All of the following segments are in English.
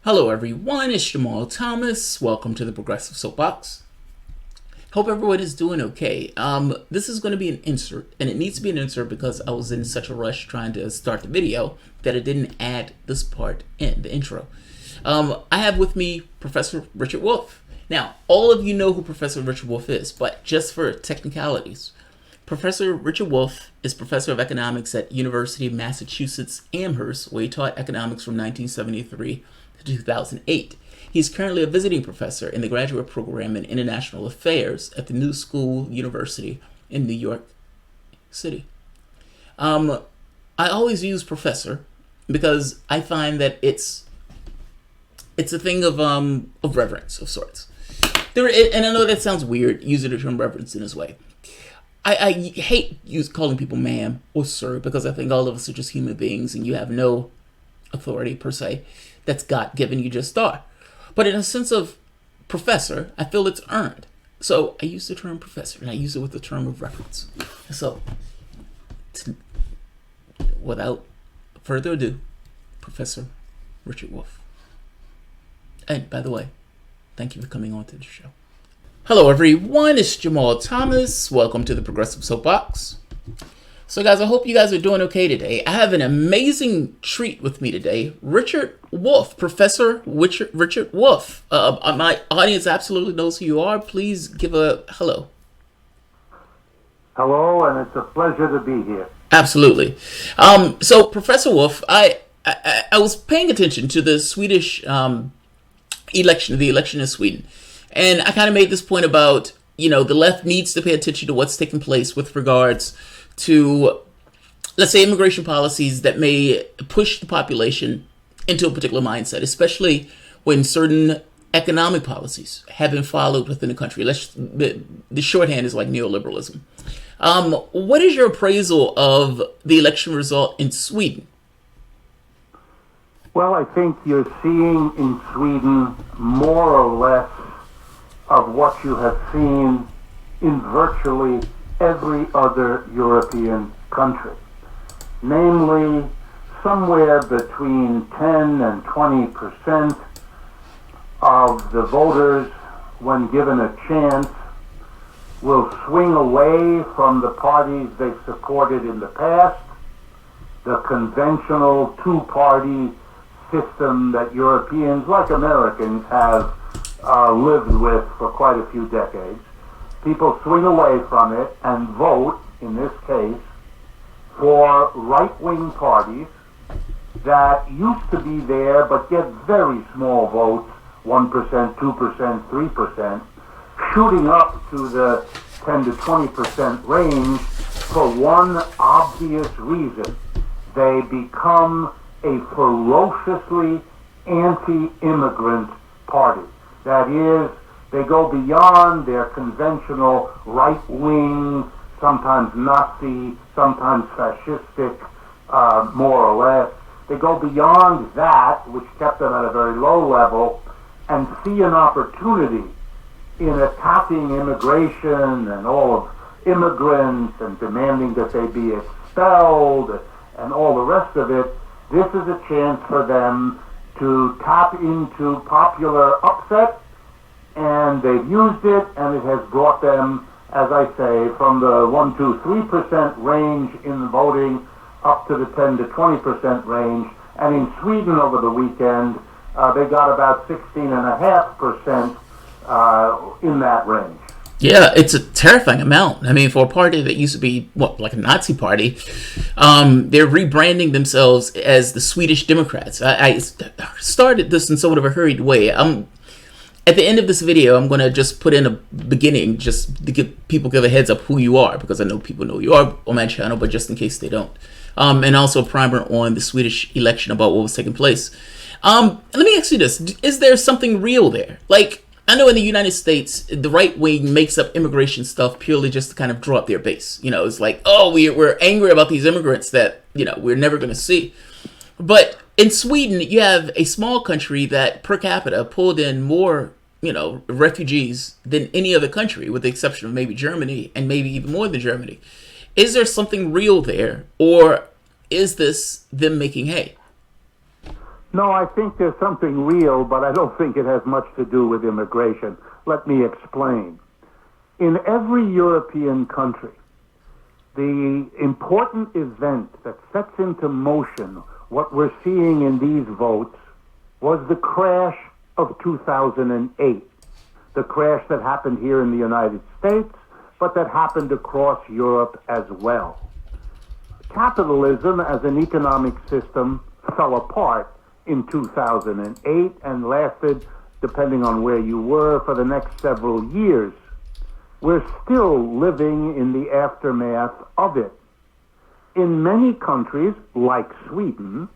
Hello everyone, it's Jamarl Thomas. Welcome to the Progressive Soapbox. Hope everyone is doing okay. This is going to be an insert, and it needs to be an insert because I was in such a rush trying to start the video that I didn't add this part in, the intro. I have with me Professor Richard Wolff. Now, all of you know who Professor Richard Wolff is, but just for technicalities, Professor Richard Wolff is Professor of Economics at University of Massachusetts Amherst, where he taught economics from 1973 to 2008. He's currently a visiting professor in the graduate program in international affairs at the New School University in New York City. I always use professor because I find that it's a thing of reverence of sorts. And I know that sounds weird, using the term reverence in this way. I hate calling people ma'am or sir because I think all of us are just human beings and you have no authority per se that's God given, you just are. But in a sense of professor, I feel it's earned. So I use the term professor and I use it with the term of reference. So without further ado, Professor Richard Wolff. And by the way, thank you for coming on to the show. Hello everyone, it's Jamarl Thomas. Welcome to the Progressive Soapbox. So guys, I hope you guys are doing okay today. I have an amazing treat with me today. Richard Wolff, Professor Richard Wolff. My audience absolutely knows who you are. Please give a hello. Hello, and it's a pleasure to be here. Absolutely. So Professor Wolff, I was paying attention to the Swedish election, the election in Sweden. And I kind of made this point about, the left needs to pay attention to what's taking place with regards to, let's say, immigration policies that may push the population into a particular mindset, especially when certain economic policies have been followed within the country. The shorthand is like neoliberalism. What is your appraisal of the election result in Sweden? Well, I think you're seeing in Sweden more or less of what you have seen in virtually every other European country. Namely, somewhere between 10 and 20% of the voters, when given a chance, will swing away from the parties they've supported in the past, the conventional two-party system that Europeans, like Americans, have lived with for quite a few decades. People swing away from it and vote, in this case, for right-wing parties that used to be there but get very small votes, 1%, 2%, 3%, shooting up to the 10 to 20% range for one obvious reason. They become a ferociously anti-immigrant party. That is, they go beyond their conventional right-wing, sometimes Nazi, sometimes fascistic, more or less. They go beyond that, which kept them at a very low level, and see an opportunity in attacking immigration and all of immigrants and demanding that they be expelled and all the rest of it. This is a chance for them to tap into popular upset, and they've used it, and it has brought them, as I say, from the 1, 2, 3% range in voting up to the 10 to 20% range. And in Sweden over the weekend, they got about 16.5% in that range. Yeah, it's a terrifying amount. I mean, for a party that used to be, like a Nazi party, they're rebranding themselves as the Swedish Democrats. I started this in somewhat of a hurried way. At the end of this video, I'm going to just put in a beginning, just to give a heads up who you are, because I know people know who you are on my channel, but just in case they don't. And also a primer on the Swedish election about what was taking place. Let me ask you this. Is there something real there? Like, I know in the United States, the right wing makes up immigration stuff purely just to kind of draw up their base. It's like, oh, we're angry about these immigrants that, we're never going to see. But in Sweden, you have a small country that per capita pulled in more, refugees than any other country, with the exception of maybe Germany and maybe even more than Germany. Is there something real there, or is this them making hay? No, I think there's something real, but I don't think it has much to do with immigration. Let me explain. In every European country, the important event that sets into motion what we're seeing in these votes was the crash of 2008. The crash that happened here in the United States, but that happened across Europe as well. Capitalism as an economic system fell apart in 2008 and lasted, depending on where you were, for the next several years. We're still living in the aftermath of it. In many countries, like Sweden,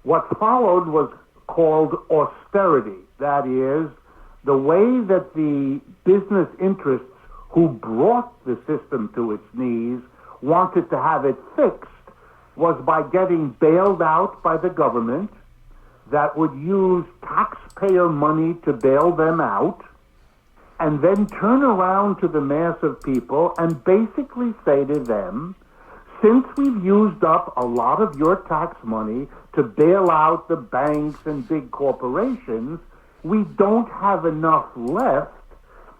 what followed was called austerity. That is, the way that the business interests who brought the system to its knees wanted to have it fixed was by getting bailed out by the government that would use taxpayer money to bail them out, and then turn around to the mass of people and basically say to them, since we've used up a lot of your tax money to bail out the banks and big corporations, we don't have enough left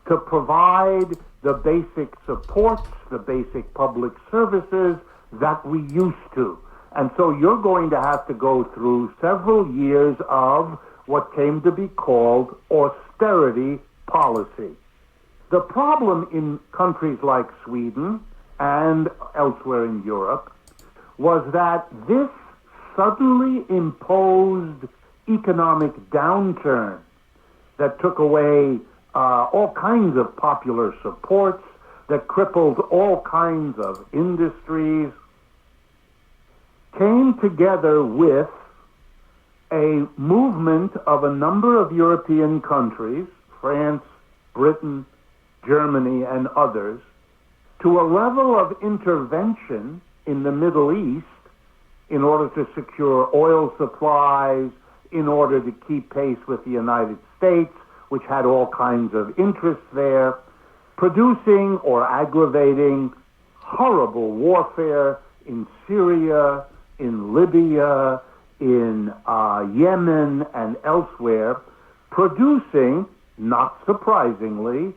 to provide the basic supports, the basic public services that we used to. And so you're going to have to go through several years of what came to be called austerity policy. The problem in countries like Sweden and elsewhere in Europe was that this suddenly imposed economic downturn that took away all kinds of popular supports, that crippled all kinds of industries, came together with a movement of a number of European countries, France, Britain, Germany, and others, to a level of intervention in the Middle East in order to secure oil supplies, in order to keep pace with the United States, which had all kinds of interests there, producing or aggravating horrible warfare in Syria, in Libya, in Yemen, and elsewhere, producing, not surprisingly,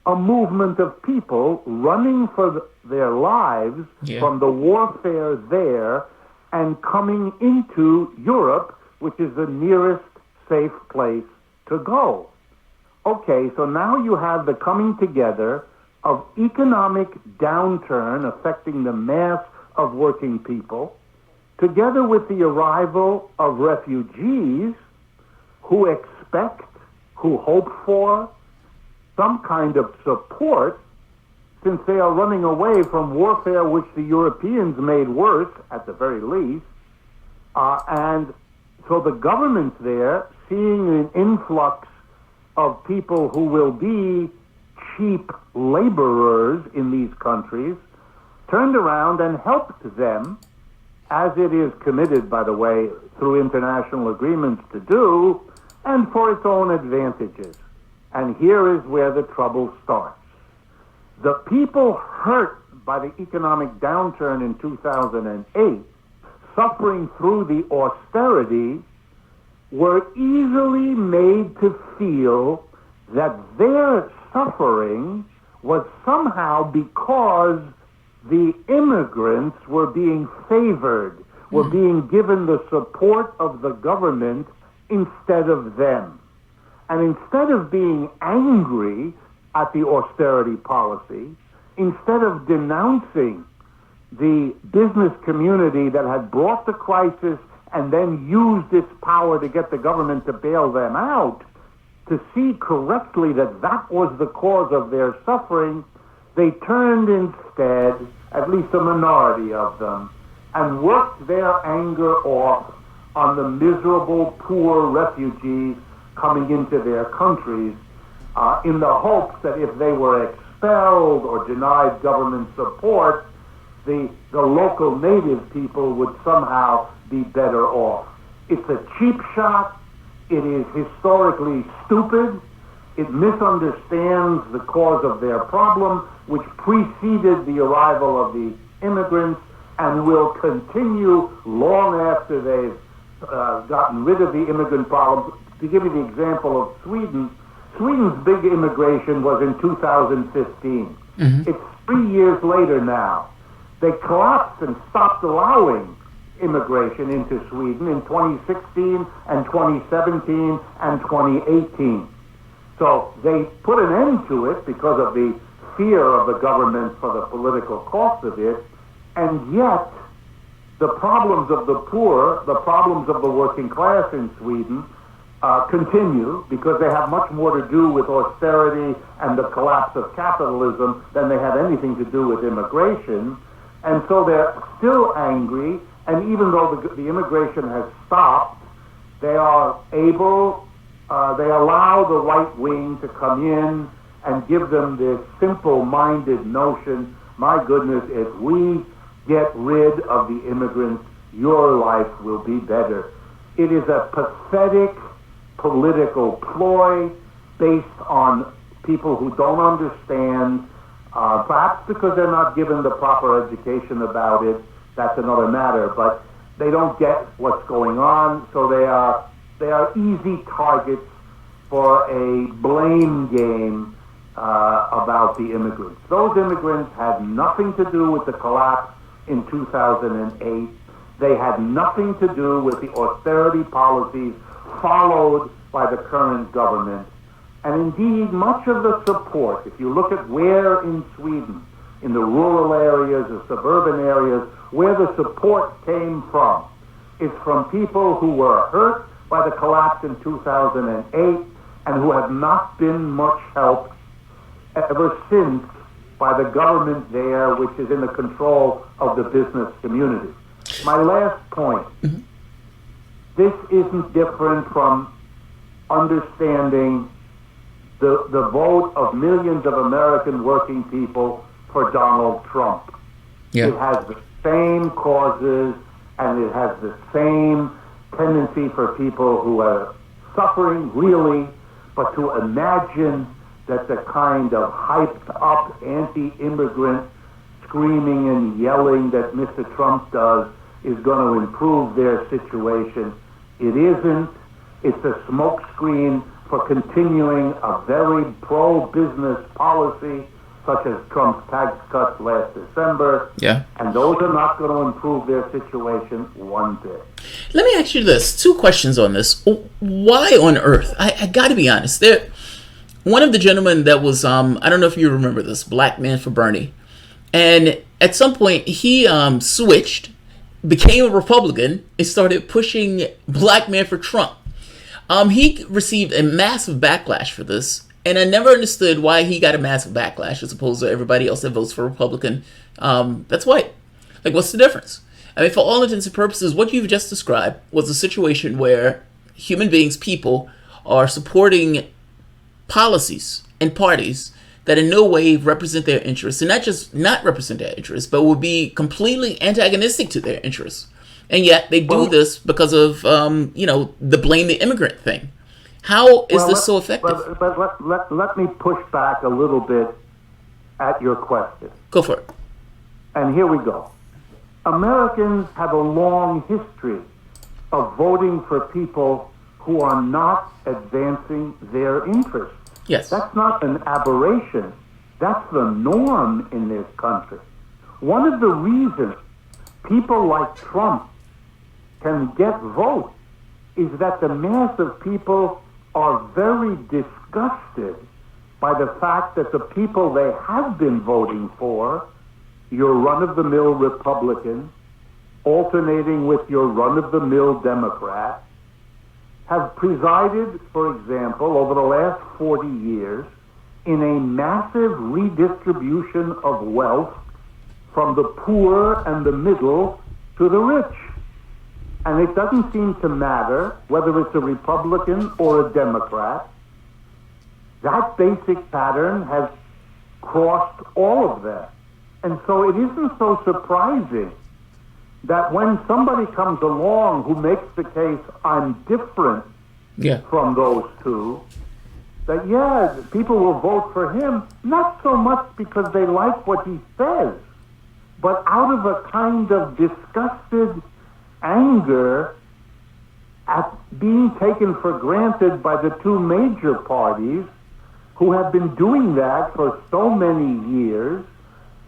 a movement of people running for their lives from the warfare there and coming into Europe, which is the nearest safe place to go. Okay, so now you have the coming together of economic downturn affecting the mass of working people, together with the arrival of refugees who expect, who hope for some kind of support, since they are running away from warfare which the Europeans made worse, at the very least. And so the governments there, seeing an influx of people who will be cheap laborers in these countries, turned around and helped them, as it is committed, by the way, through international agreements to do, and for its own advantages. And here is where the trouble starts. The people hurt by the economic downturn in 2008, suffering through the austerity, were easily made to feel that their suffering was somehow because the immigrants were being favored, were being given the support of the government instead of them. And instead of being angry at the austerity policy, instead of denouncing the business community that had brought the crisis and then used its power to get the government to bail them out, to see correctly that that was the cause of their suffering, they turned instead, at least a minority of them, and worked their anger off on the miserable, poor refugees coming into their countries, in the hopes that if they were expelled or denied government support, the local native people would somehow be better off. It's a cheap shot. It is historically stupid. It misunderstands the cause of their problem, which preceded the arrival of the immigrants and will continue long after they've gotten rid of the immigrant problem. To give you the example of Sweden, Sweden's big immigration was in 2015. It's 3 years later now. They collapsed and stopped allowing immigration into Sweden in 2016 and 2017 and 2018. So they put an end to it because of the fear of the government for the political cost of it, and yet the problems of the poor, the problems of the working class in Sweden continue because they have much more to do with austerity and the collapse of capitalism than they have anything to do with immigration. And so they're still angry, and even though the immigration has stopped, they are able, they allow the right wing to come in and give them this simple-minded notion, my goodness, if we get rid of the immigrants, your life will be better. It is a pathetic political ploy based on people who don't understand, perhaps because they're not given the proper education about it. That's another matter, but they don't get what's going on, so they are easy targets for a blame game about the immigrants. Those immigrants had nothing to do with the collapse in 2008. They had nothing to do with the austerity policies followed by the current government. And indeed, much of the support, if you look at where in Sweden, in the rural areas, the suburban areas, where the support came from, is from people who were hurt by the collapse in 2008 and who have not been much helped ever since by the government there, which is in the control of the business community. My last point, this isn't different from understanding the vote of millions of American working people for Donald Trump. Yeah. It has the same causes, and it has the same tendency for people who are suffering really, but to imagine that the kind of hyped-up anti-immigrant screaming and yelling that Mr. Trump does is going to improve their situation. It isn't. It's a smokescreen for continuing a very pro-business policy, such as Trump's tax cuts last December. Yeah. And those are not going to improve their situation one bit. Let me ask you this. 2 questions on this. Why on earth? I got to be honest. One of the gentlemen that was, I don't know if you remember this, Black Man for Bernie. And at some point, he switched, became a Republican, and started pushing Black Man for Trump. He received a massive backlash for this, and I never understood why he got a massive backlash as opposed to everybody else that votes for Republican that's white. Like, what's the difference? I mean, for all intents and purposes, what you've just described was a situation where human beings, people, are supporting policies and parties that in no way represent their interests, and not just not represent their interests, but would be completely antagonistic to their interests. And yet they do this because of, the blame the immigrant thing. How is this so effective? But let me push back a little bit at your question. Go for it. And here we go. Americans have a long history of voting for people who are not advancing their interests. Yes. That's not an aberration. That's the norm in this country. One of the reasons people like Trump can get votes is that the mass of people are very disgusted by the fact that the people they have been voting for, your run-of-the-mill Republican, alternating with your run-of-the-mill Democrat, have presided, for example, over the last 40 years in a massive redistribution of wealth from the poor and the middle to the rich. And it doesn't seem to matter whether it's a Republican or a Democrat. That basic pattern has crossed all of that. And so it isn't so surprising that when somebody comes along who makes the case, I'm different from those two, that, people will vote for him, not so much because they like what he says, but out of a kind of disgusted anger at being taken for granted by the two major parties who have been doing that for so many years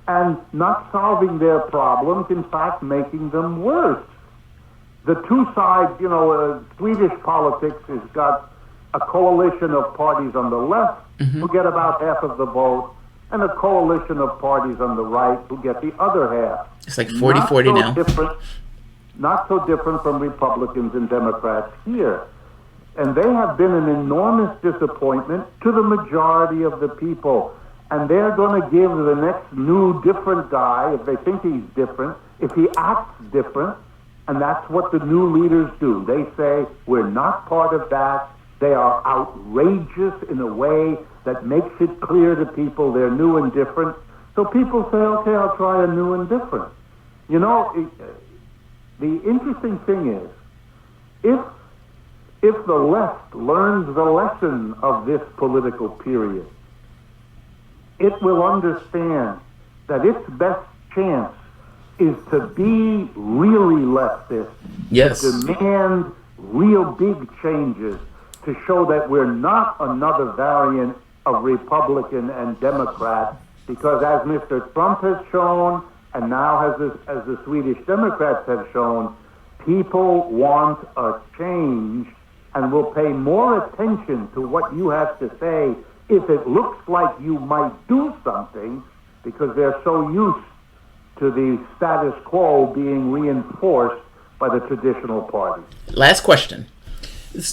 and not solving their problems, in fact, making them worse. The two sides, Swedish politics has got a coalition of parties on the left who get about half of the vote, and a coalition of parties on the right who get the other half. It's like 40-40 now. Not so different from Republicans and Democrats here. And they have been an enormous disappointment to the majority of the people. And they're going to give the next new different guy, if they think he's different, if he acts different, and that's what the new leaders do. They say, we're not part of that. They are outrageous in a way that makes it clear to people they're new and different. So people say, okay, I'll try a new and different. The interesting thing is, if the left learns the lesson of this political period, it will understand that its best chance is to be really leftist, yes, to demand real big changes, to show that we're not another variant of Republican and Democrat, because as Mr. Trump has shown, and now as the Swedish Democrats have shown, people want a change and will pay more attention to what you have to say if it looks like you might do something, because they're so used to the status quo being reinforced by the traditional party. Last question. In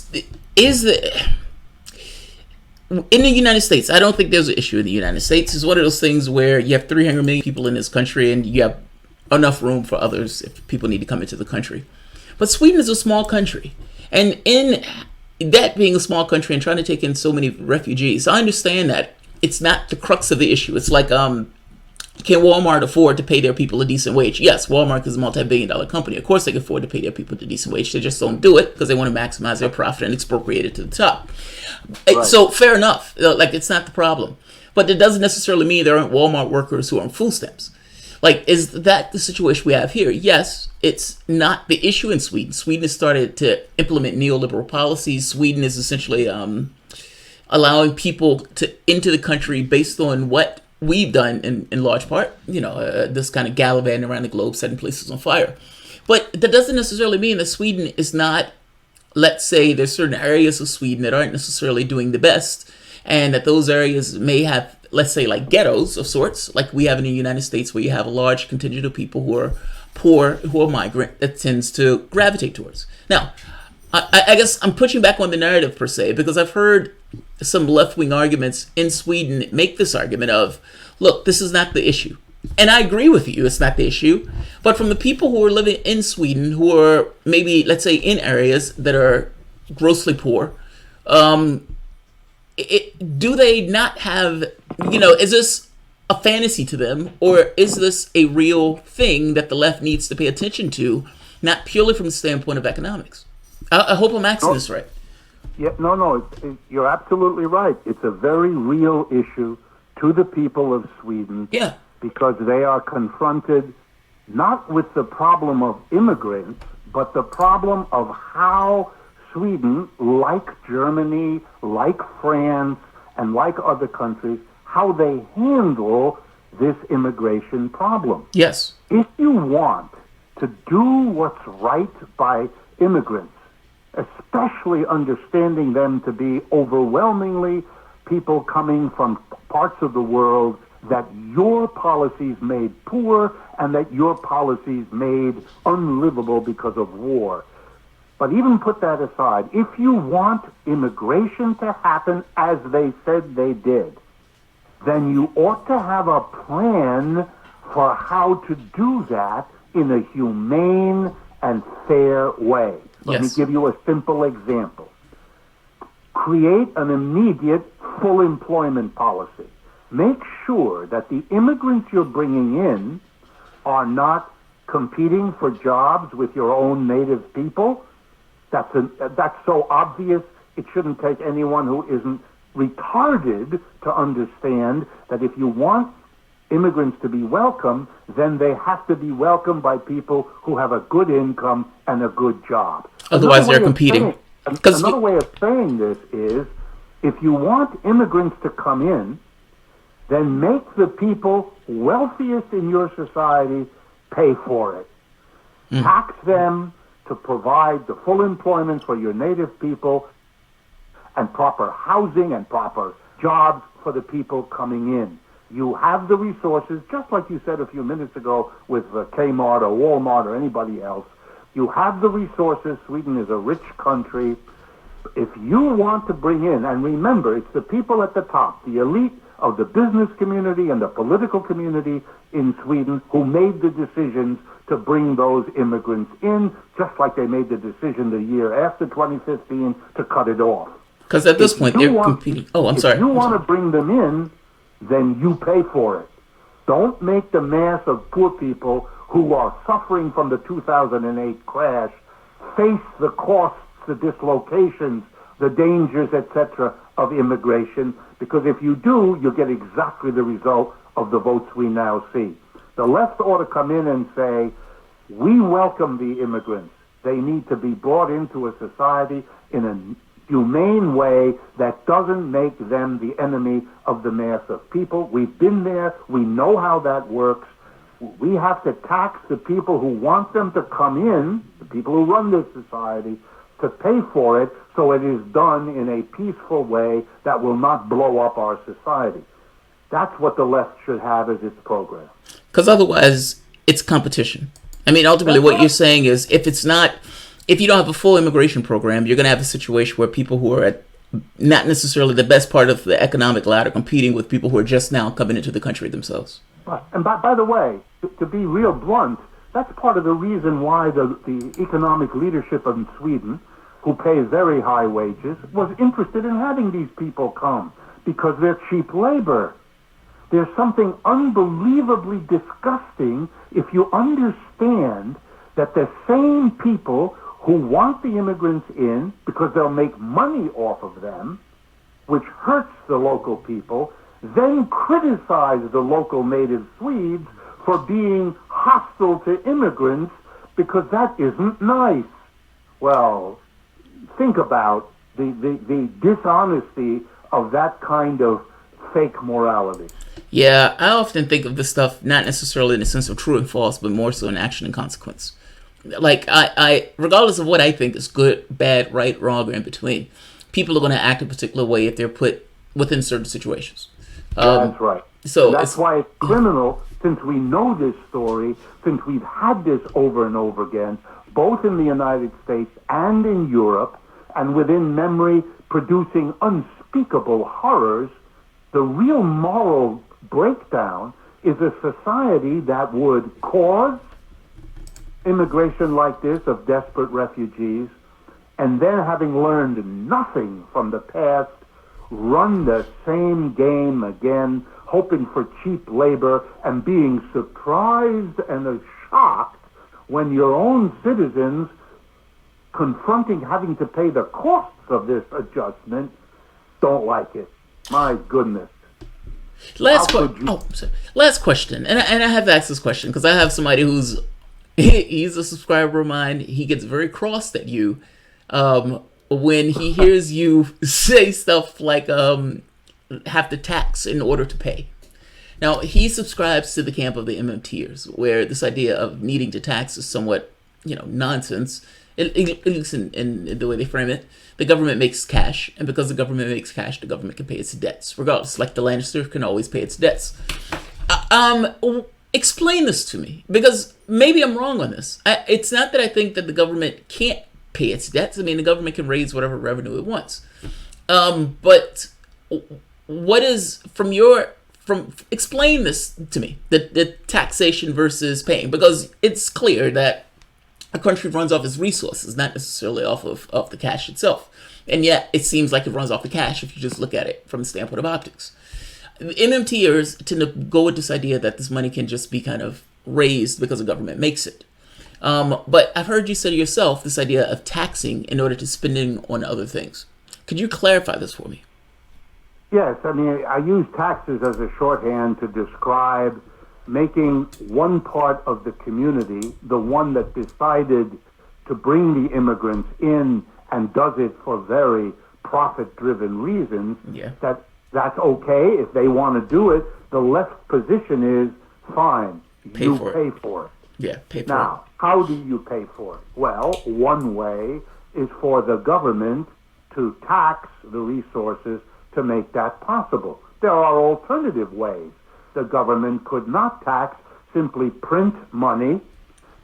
the United States, I don't think there's an issue in the United States. It's one of those things where you have 300 million people in this country and you have enough room for others if people need to come into the country. But Sweden is a small country. And in that being a small country and trying to take in so many refugees, I understand that it's not the crux of the issue. It's like, can Walmart afford to pay their people a decent wage? Yes, Walmart is a multi-billion-dollar company. Of course they can afford to pay their people a decent wage. They just don't do it because they want to maximize their profit and expropriate it to the top. Right. So fair enough. Like, it's not the problem. But it doesn't necessarily mean there aren't Walmart workers who are on food stamps. Like, is that the situation we have here? Yes, it's not the issue in Sweden. Sweden has started to implement neoliberal policies. Sweden is essentially allowing people into the country based on what we've done in large part, this kind of gallivanting around the globe, setting places on fire. But that doesn't necessarily mean that Sweden is not, let's say there's certain areas of Sweden that aren't necessarily doing the best, and that those areas may have, let's say, like ghettos of sorts, like we have in the United States, where you have a large contingent of people who are poor, who are migrant, that tends to gravitate towards. Now, I guess I'm pushing back on the narrative per se, because I've heard some left-wing arguments in Sweden make this argument of, look, this is not the issue. And I agree with you, it's not the issue. But from the people who are living in Sweden, who are maybe, let's say, in areas that are grossly poor, do they not have, is this a fantasy to them? Or is this a real thing that the left needs to pay attention to, not purely from the standpoint of economics? I hope I'm asking this right. Yeah, no, you're absolutely right. It's a very real issue to the people of Sweden. Yeah. Because they are confronted not with the problem of immigrants, but the problem of how Sweden, like Germany, like France, and like other countries, how they handle this immigration problem. Yes. If you want to do what's right by immigrants, especially understanding them to be overwhelmingly people coming from parts of the world that your policies made poor and that your policies made unlivable because of war. But even put that aside, if you want immigration to happen as they said they did, then you ought to have a plan for how to do that in a humane and fair way. Let me give you a simple example. Create an immediate full employment policy. Make sure that the immigrants you're bringing in are not competing for jobs with your own native people. That's so obvious, it shouldn't take anyone who isn't retarded to understand that if you want immigrants to be welcome, then they have to be welcomed by people who have a good income and a good job. Otherwise, they're competing. Another way of saying this is, if you want immigrants to come in, then make the people wealthiest in your society pay for it. Tax them to provide the full employment for your native people and proper housing and proper jobs for the people coming in. You have the resources, just like you said a few minutes ago with Kmart or Walmart or anybody else. You have the resources. Sweden is a rich country. If you want to bring in, and remember, it's the people at the top, the elite of the business community and the political community in Sweden who made the decisions to bring those immigrants in, just like they made the decision the year after 2015 to cut it off. Because at this point, they're competing. Oh, I'm sorry. If you want to bring them in, then you pay for it. Don't make the mass of poor people who are suffering from the 2008 crash face the costs, the dislocations, the dangers, etc., of immigration, because if you do, you get exactly the result of the votes we now see. The left ought to come in and say, we welcome the immigrants. They need to be brought into a society in a humane way that doesn't make them the enemy of the mass of people. We've been there. We know how that works. We have to tax the people who want them to come in, the people who run this society, to pay for it so it is done in a peaceful way that will not blow up our society. That's what the left should have as its program. Because otherwise, it's competition. I mean, ultimately, what you're saying is if you don't have a full immigration program, you're going to have a situation where people who are at not necessarily the best part of the economic ladder competing with people who are just now coming into the country themselves. And by the way, to be real blunt, that's part of the reason why the economic leadership in Sweden, who pays very high wages, was interested in having these people come, because they're cheap labor. There's something unbelievably disgusting if you understand that the same people who want the immigrants in because they'll make money off of them, which hurts the local people, then criticize the local native Swedes for being hostile to immigrants because that isn't nice. Well, think about the dishonesty of that kind of fake morality. Yeah, I often think of this stuff not necessarily in the sense of true and false, but more so in action and consequence. Like, I regardless of what I think is good, bad, right, wrong, or in between, people are going to act a particular way if they're put within certain situations. That's right. So that's why it's criminal, since we know this story, since we've had this over and over again, both in the United States and in Europe, and within memory producing unspeakable horrors. The real moral breakdown is a society that would cause immigration like this of desperate refugees, and then, having learned nothing from the past, run the same game again, hoping for cheap labor and being surprised and shocked when your own citizens, confronting having to pay the costs of this adjustment, don't like it. My goodness. Last question. And I have to ask this question because I have somebody he's a subscriber of mine. He gets very cross at you when he hears you say stuff like have to tax in order to pay. Now, he subscribes to the camp of the MMTers, where this idea of needing to tax is somewhat, nonsense, at least in the way they frame it. The government makes cash, and because the government makes cash, the government can pay its debts, regardless. Like the Lannister can always pay its debts. Explain this to me, because maybe I'm wrong on this. It's not that I think that the government can't pay its debts. I mean, the government can raise whatever revenue it wants. But what is explain this to me, the taxation versus paying, because it's clear that a country runs off its resources, not necessarily off of the cash itself. And yet it seems like it runs off the cash if you just look at it from the standpoint of optics. MMTers tend to go with this idea that this money can just be kind of raised because the government makes it. But I've heard you say to yourself this idea of taxing in order to spending on other things. Could you clarify this for me? Yes, I mean, I use taxes as a shorthand to describe making one part of the community, the one that decided to bring the immigrants in and does it for very profit-driven reasons, that's okay if they want to do it. The left position is, fine, pay for it. Yeah, pay for it. Now, how do you pay for it? Well, one way is for the government to tax the resources to make that possible. There are alternative ways. The government could not tax, simply print money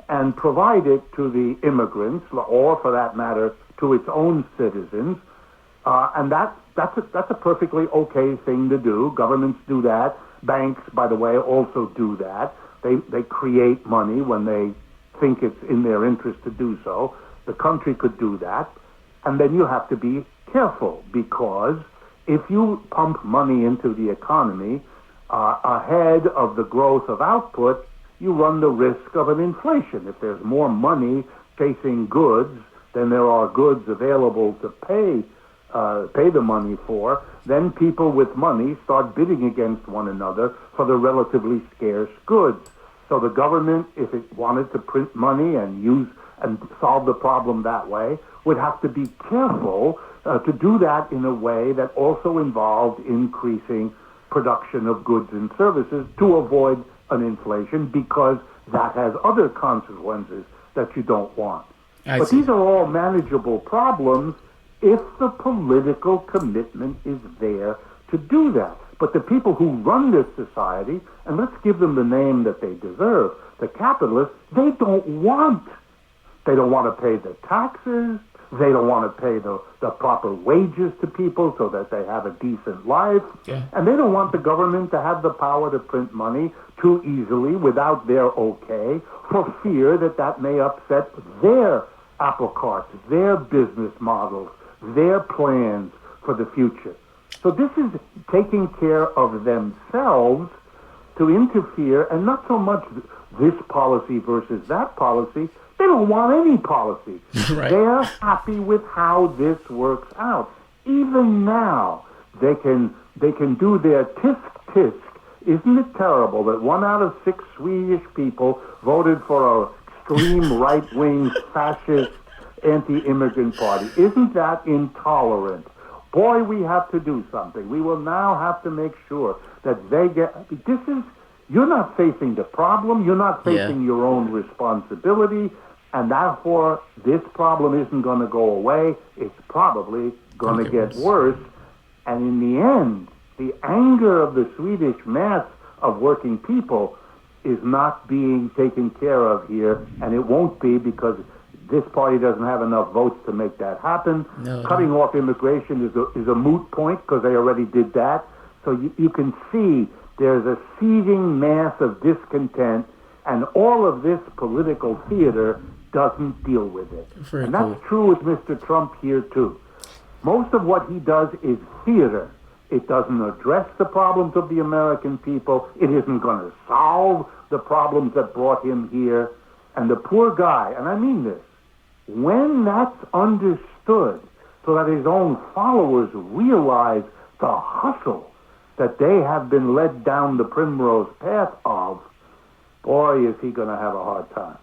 and provide it to the immigrants, or for that matter, to its own citizens. And that's a perfectly okay thing to do. Governments do that. Banks, by the way, also do that. They create money when they think it's in their interest to do so. The country could do that. And then you have to be careful, because if you pump money into the economy ahead of the growth of output, you run the risk of an inflation. If there's more money chasing goods than there are goods available to pay the money for, then people with money start bidding against one another for the relatively scarce goods. So the government, if it wanted to print money and solve the problem that way, would have to be careful to do that in a way that also involved increasing production of goods and services to avoid an inflation, because that has other consequences that you don't want. But these are all manageable problems if the political commitment is there to do that. But the people who run this society, and let's give them the name that they deserve, the capitalists, they don't want to pay the taxes. They don't want to pay the proper wages to people so that they have a decent life. Yeah. And they don't want the government to have the power to print money too easily without their okay, for fear that may upset their apple carts, their business models, their plans for the future. So this is taking care of themselves to interfere, and not so much this policy versus that policy. They don't want any policy. Right. They're happy with how this works out. Even now, they can do their tisk-tisk. Isn't it terrible that 1 out of 6 Swedish people voted for an extreme right-wing fascist anti-immigrant party? Isn't that intolerant? Boy, we have to do something. We will now have to make sure that they get... You're not facing the problem. You're not facing your own responsibility. And therefore, this problem isn't going to go away. It's probably going to get worse. And in the end, the anger of the Swedish mass of working people is not being taken care of here. And it won't be, because this party doesn't have enough votes to make that happen. No. Cutting off immigration is a moot point, because they already did that. So you can see there's a seething mass of discontent, and all of this political theater doesn't deal with it. And that's true with Mr. Trump here, too. Most of what he does is theater. It doesn't address the problems of the American people. It isn't going to solve the problems that brought him here. And the poor guy, and I mean this, when that's understood so that his own followers realize the hustle that they have been led down the primrose path of, boy, is he going to have a hard time.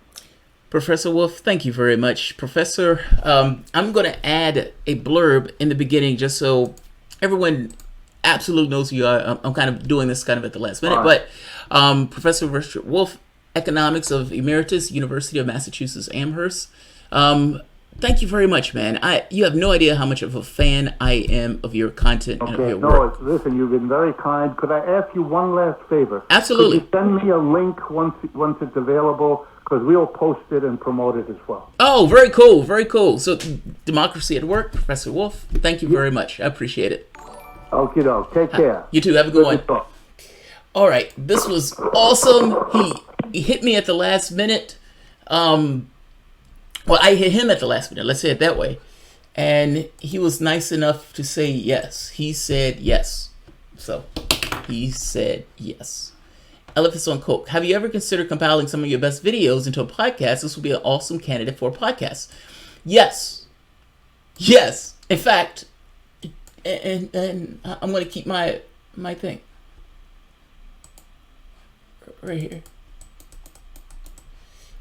Professor Wolff, thank you very much. Professor, I'm going to add a blurb in the beginning just so everyone absolutely knows who you are. I'm kind of doing this kind of at the last minute, but Professor Richard Wolff, Economics of Emeritus, University of Massachusetts Amherst. Thank you very much, man. You have no idea how much of a fan I am of your content and of your work. Listen, you've been very kind. Could I ask you one last favor? Absolutely. Could you send me a link once it's available? Because we'll post it and promote it as well. Oh, very cool. Very cool. So, Democracy at Work, Professor Wolff, thank you very much. I appreciate it. Okie doke. Take care. You too. Have a good one. All right. This was awesome. He hit me at the last minute. Well, I hit him at the last minute. Let's say it that way. And he was nice enough to say yes. He said yes. So, he said yes. Elephants on Coke. Have you ever considered compiling some of your best videos into a podcast? This would be an awesome candidate for a podcast. Yes. Yes. In fact, and I'm going to keep my thing right here.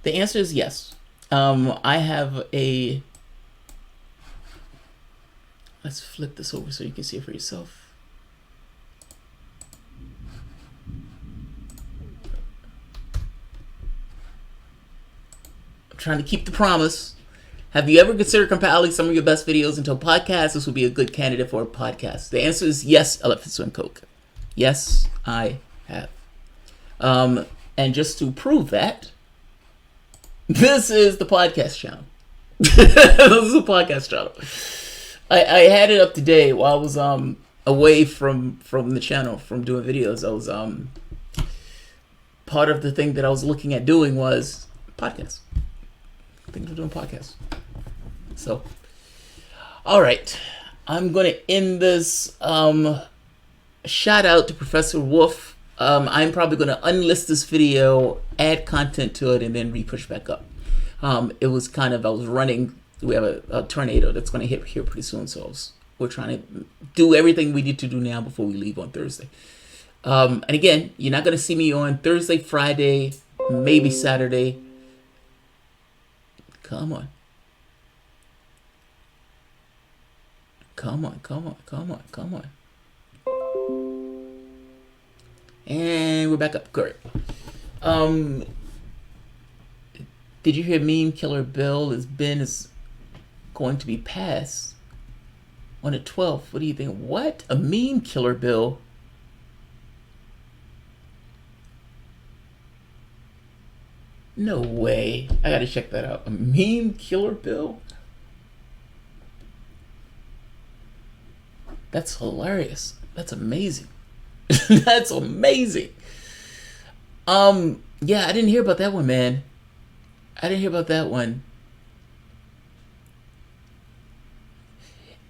The answer is yes. I have a. Let's flip this over so you can see it for yourself. I'm trying to keep the promise. Have you ever considered compiling some of your best videos into a podcast? This would be a good candidate for a podcast. The answer is yes, Elephant Swim Coke. Yes, I have. And just to prove that, this is the podcast channel. This is a podcast channel. I had it up today while I was away from the channel, from doing videos. I was part of the thing that I was looking at doing was podcasts. Thinking of doing podcasts. So, all right, I'm gonna end this. Shout out to Professor Wolff. I'm probably gonna unlist this video, add content to it, and then re-push back up. It was kind of, I was running. We have a tornado that's going to hit here pretty soon, so we're trying to do everything we need to do now before we leave on Thursday. And again, you're not going to see me on Thursday, Friday, maybe Saturday. Come on. Come on, come on, come on, come on. And we're back up. Great. Did you hear meme killer bill is going to be passed on the 12th? What do you think? What? A meme killer bill? No way. I gotta check that out. A meme killer bill? That's hilarious. That's amazing. That's amazing. Yeah, I didn't hear about that one, man. I didn't hear about that one.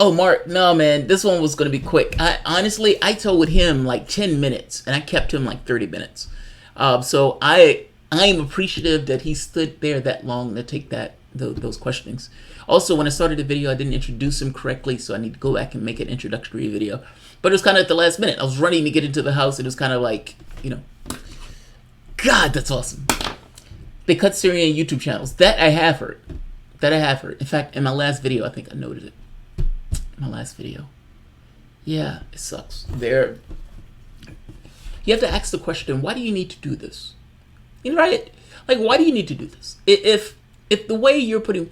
Oh, Mark, no, man, this one was going to be quick. I told him like 10 minutes, and I kept him like 30 minutes. So I am appreciative that he stood there that long to take those questionings. Also, when I started the video, I didn't introduce him correctly, so I need to go back and make an introductory video. But it was kind of at the last minute. I was running to get into the house, and it was kind of like, God, that's awesome. They cut Syrian YouTube channels. That I have heard. In fact, in my last video, I think I noted it. My last video. Yeah, it sucks. You have to ask the question, why do you need to do this? Right? Like, why do you need to do this? If the way you're putting...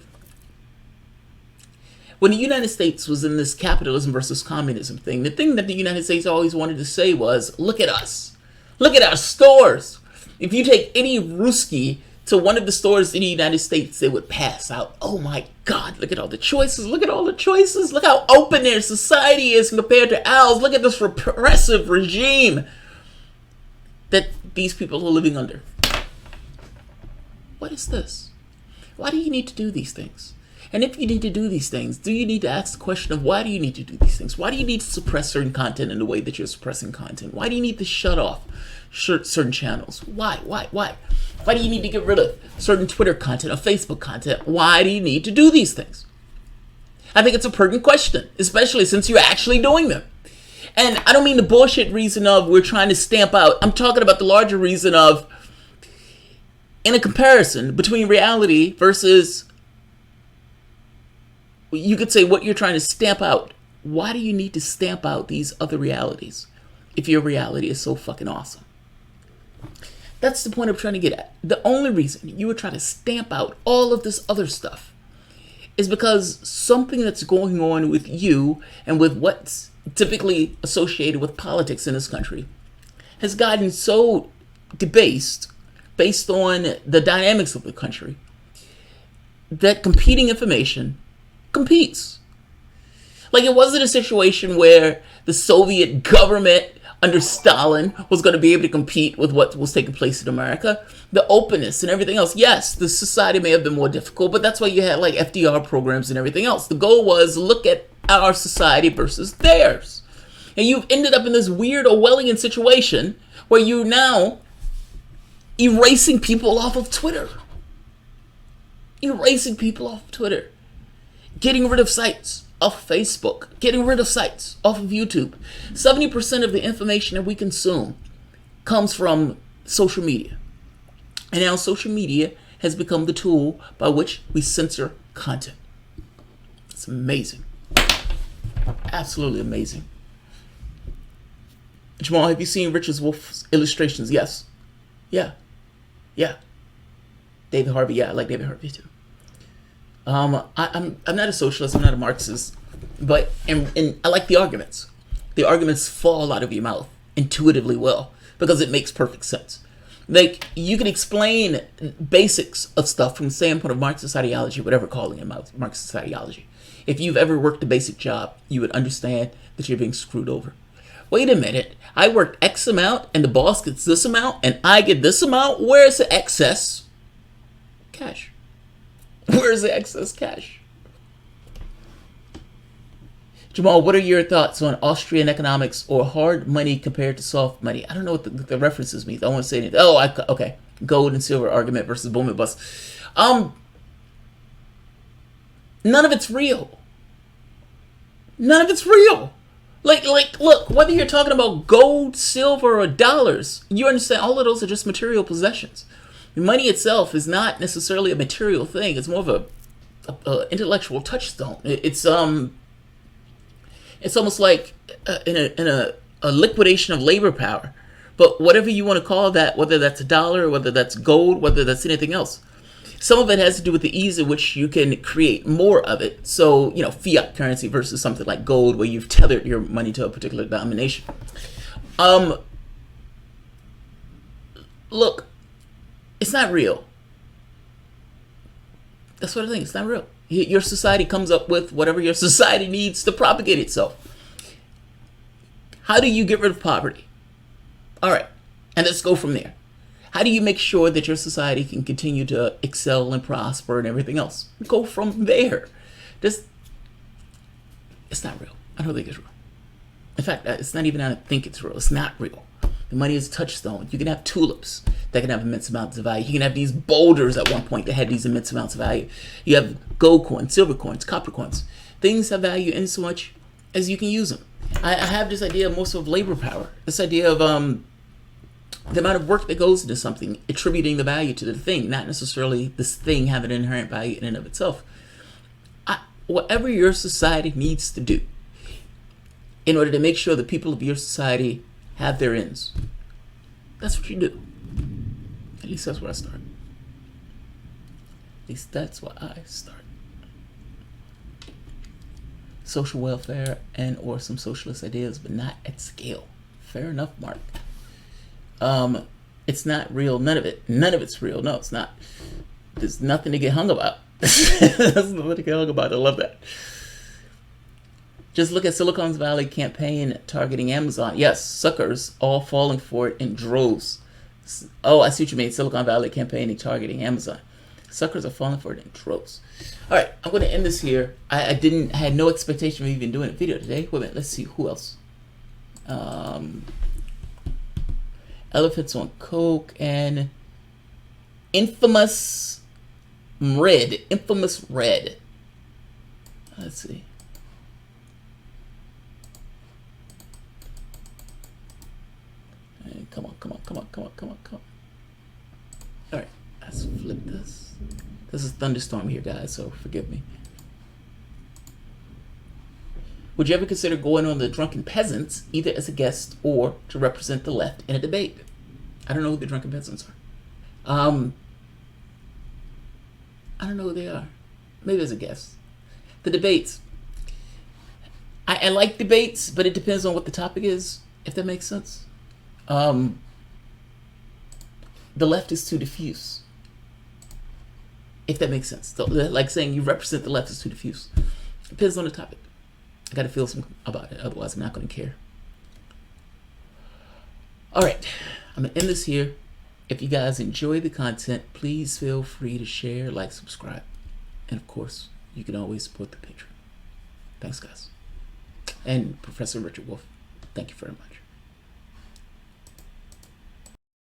When the United States was in this capitalism versus communism thing, the thing that the United States always wanted to say was, look at us. Look at our stores. If you take any Ruski to one of the stores in the United States, they would pass out. Oh my God, look at all the choices. Look at all the choices. Look how open their society is compared to ours. Look at this repressive regime that these people are living under. What is this? Why do you need to do these things? And if you need to do these things, do you need to ask the question of why do you need to do these things? Why do you need to suppress certain content in the way that you're suppressing content? Why do you need to shut off certain channels? Why? Why do you need to get rid of certain Twitter content or Facebook content? Why do you need to do these things? I think it's a pertinent question, especially since you're actually doing them. And I don't mean the bullshit reason of we're trying to stamp out. I'm talking about the larger reason of, in a comparison between reality versus, you could say, what you're trying to stamp out. Why do you need to stamp out these other realities if your reality is so fucking awesome? That's the point I'm trying to get at. The only reason you would try to stamp out all of this other stuff is because something that's going on with you and with what's typically associated with politics in this country has gotten so debased based on the dynamics of the country that competing information competes. Like, it wasn't a situation where the Soviet government under Stalin was going to be able to compete with what was taking place in America. The openness and everything else. Yes, the society may have been more difficult, but that's why you had like FDR programs and everything else. The goal was look at our society versus theirs. And you've ended up in this weird Orwellian situation where you're now erasing people off of Twitter. Erasing people off of Twitter. Getting rid of sites off Facebook, getting rid of sites off of YouTube. 70% of the information that we consume comes from social media. And now social media has become the tool by which we censor content. It's amazing. Absolutely amazing. Jamal, have you seen Richard Wolff's illustrations? Yes. Yeah. David Harvey, yeah, I like David Harvey too. I'm not a socialist, I'm not a Marxist, but and I like the arguments. The arguments fall out of your mouth intuitively well because it makes perfect sense. Like, you can explain basics of stuff from the standpoint of Marxist ideology, whatever calling it Marxist ideology. If you've ever worked a basic job, you would understand that you're being screwed over. Wait a minute, I worked X amount and the boss gets this amount and I get this amount? Where's the excess cash? Where's the excess cash? Jamal, what are your thoughts on Austrian economics or hard money compared to soft money? I don't know what the references mean. I don't want to say anything. Okay. Gold and silver argument versus boom and bust. None of it's real. None of it's real. Like, look, whether you're talking about gold, silver, or dollars, you understand all of those are just material possessions. Money itself is not necessarily a material thing. It's more of a intellectual touchstone. It's almost like in a liquidation of labor power. But whatever you want to call that, whether that's a dollar, whether that's gold, whether that's anything else, some of it has to do with the ease at which you can create more of it. So, fiat currency versus something like gold, where you've tethered your money to a particular denomination. Look, it's not real. That's what I think. It's not real. Your society comes up with whatever your society needs to propagate itself. How do you get rid of poverty? All right, and let's go from there. How do you make sure that your society can continue to excel and prosper and everything else? Go from there. It's not real. I don't think it's real. In fact, it's not even I think it's real. It's not real. The money is a touchstone. You can have tulips that can have immense amounts of value. You can have these boulders at one point that had these immense amounts of value. You have gold coins, silver coins, copper coins. Things have value in so much as you can use them. I have this idea most of labor power. This idea of the amount of work that goes into something, attributing the value to the thing, not necessarily this thing having an inherent value in and of itself. Whatever your society needs to do in order to make sure the people of your society have their ends, that's what you do. At least that's where I start. At least that's where I start. Social welfare and or some socialist ideas, but not at scale. Fair enough, Mark. It's not real. None of it's real. No, it's not. There's nothing to get hung about. There's nothing to get hung about. I love that. Just look at Silicon Valley campaign targeting Amazon. Yes, suckers all falling for it in droves. Oh, I see what you mean. Silicon Valley campaigning targeting Amazon. Suckers are falling for it in droves. All right, I'm going to end this here. I had no expectation of even doing a video today. Wait a minute, let's see who else. Elephants on Coke and Infamous Red. Let's see. Come on. All right, let's flip this. This is thunderstorm here, guys, so forgive me. Would you ever consider going on the Drunken Peasants, either as a guest or to represent the left in a debate? I don't know who the Drunken Peasants are. I don't know who they are. Maybe as a guest. The debates. I like debates, but it depends on what the topic is, if that makes sense. The left is too diffuse. If that makes sense. So, like saying you represent the left is too diffuse. Depends on the topic. I gotta feel something about it, otherwise I'm not gonna care. Alright, I'm gonna end this here. If you guys enjoy the content, please feel free to share, like, subscribe. And of course, you can always support the Patreon. Thanks, guys. And Professor Richard Wolff, thank you very much.